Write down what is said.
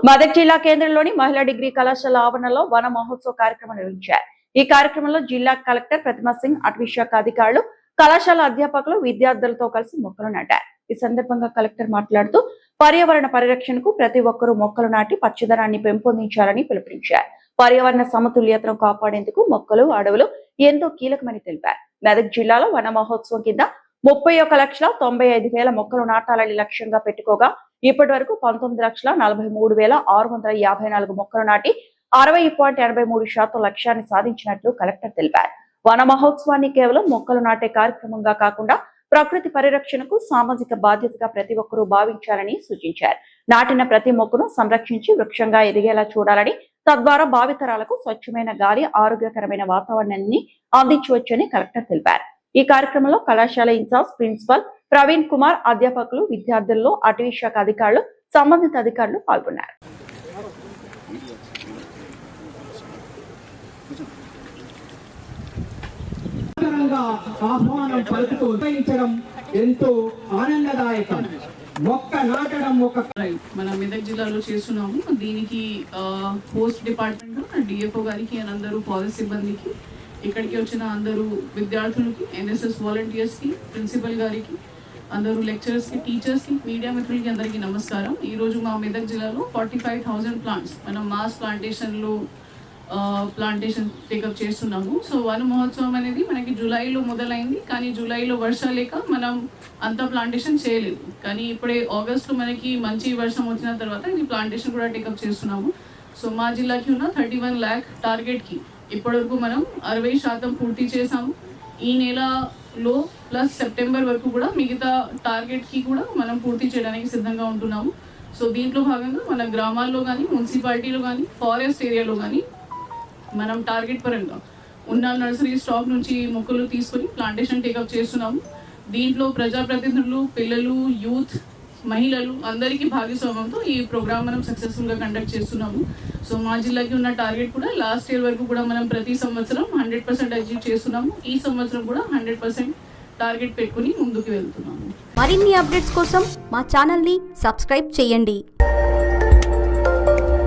మెదక్ జిల్లా కేంద్రంలోని మహిళా డిగ్రీ కళాశాల ఆవరణలో వన మహోత్సవ కార్యక్రమం నిర్వహించారు. ఈ కార్యక్రమంలో జిల్లా కలెక్టర్ ప్రతిమా సింగ్, అటవీశాఖ అధికారులు, కళాశాల అధ్యాపకులు, విద్యార్థులతో కలిసి మొక్కలు నాటారు. ఈ సందర్భంగా కలెక్టర్ మాట్లాడుతూ పర్యావరణ పరిరక్షణకు ప్రతి ఒక్కరూ మొక్కలు నాటి పచ్చదనాన్ని పెంపొందించాలని పిలుపునిచ్చారు. పర్యావరణ సమతుల్యతను కాపాడేందుకు మొక్కలు, అడవులు ఎంతో కీలకమని తెలిపారు. మెదక్ జిల్లాలో వన మహోత్సవం కింద 31,95,000 మొక్కలు నాటాలని లక్ష్యంగా పెట్టుకోగా ఇప్పటి వరకు 19,43,654 మొక్కలు నాటి 60.83% లక్ష్యాన్ని సాధించినట్లు కలెక్టర్ తెలిపారు. వన మహోత్సవాన్ని కేవలం మొక్కలు నాటే కార్యక్రమంగా కాకుండా ప్రకృతి పరిరక్షణకు సామాజిక బాధ్యతగా ప్రతి ఒక్కరూ భావించాలని సూచించారు. నాటిన ప్రతి మొక్కను సంరక్షించి వృక్షంగా ఎదిగేలా చూడాలని, తద్వారా భావితరాలకు స్వచ్ఛమైన గాలి, ఆరోగ్యకరమైన వాతావరణాన్ని అందించవచ్చని కలెక్టర్ తెలిపారు. ఈ కార్యక్రమంలో కళాశాల ఇన్ఛార్జ్ ప్రిన్సిపల్ ప్రవీణ్ కుమార్, అధ్యాపకులు, విద్యార్థుల్లో అటవీశాఖ అధికారులు, సంబంధిత అధికారులు పాల్గొన్నారు. ఆహ్వానం పలుకుతూ ఎంతో ఆనందదాయకం. మొక్క నాటడం మన మెదక్ జిల్లాలో చేస్తున్నాము. దీనికి పోస్ట్ డిపార్ట్మెంట్, డిఎఫ్ఓ గారికి, అందరూ పాలసీ సిబ్బందికి, ఇక్కడికి వచ్చిన అందరూ విద్యార్థులకి, ఎన్ఎస్ఎస్ వాలంటీర్స్కి, ప్రిన్సిపల్ గారికి, అందరూ లెక్చరర్స్కి, టీచర్స్కి, మీడియా మిత్రులకి అందరికీ నమస్కారం. ఈరోజు మా మెదక్ జిల్లాలో 45,000 ప్లాంట్స్ మనం మాస్ ప్లాంటేషన్ టేకప్ చేస్తున్నాము. సో వన మహోత్సవం అనేది మనకి జూలైలో మొదలైంది, కానీ జూలైలో వర్షాలు లేక మనం అంత ప్లాంటేషన్ చేయలేదు. కానీ ఇప్పుడే ఆగస్టులో మనకి మంచి వర్షం వచ్చిన తర్వాత ఇది ప్లాంటేషన్ కూడా టేకప్ చేస్తున్నాము. సో మా జిల్లాకి ఉన్న 31 lakh టార్గెట్కి ఇప్పటివరకు మనం 60% పూర్తి చేసాము. ఈ నెలలో ప్లస్ సెప్టెంబర్ వరకు కూడా మిగతా టార్గెట్కి కూడా మనం పూర్తి చేయడానికి సిద్ధంగా ఉంటున్నాము. సో దీంట్లో భాగంగా మన గ్రామాల్లో కానీ, మున్సిపాలిటీలో కానీ, ఫారెస్ట్ ఏరియాలో కానీ మనం టార్గెట్ పరంగా ఉన్న నర్సరీ స్టాక్ నుంచి మొక్కలు తీసుకొని ప్లాంటేషన్ టేకప్ చేస్తున్నాము. దీంట్లో ప్రజాప్రతినిధులు, పిల్లలు, యూత్, మహిళలు అందరికీ భాగస్వామ్యంతో ఈ ప్రోగ్రామ్ మనం సక్సెస్ఫుల్గా కండక్ట్ చేస్తున్నాము. సో మా జిల్లాకి ఉన్న టార్గెట్ కూడా లాస్ట్ ఇయర్ వరకు కూడా మనం ప్రతి సంవత్సరం 100% అచీవ్ చేస్తున్నాము. ఈ సంవత్సరం కూడా 100% టార్గెట్ పెట్టుకుని ముందుకు వెళ్తున్నాము. మరిన్ని అప్డేట్స్ కోసం మా ఛానల్ని సబ్స్క్రైబ్ చేయండి.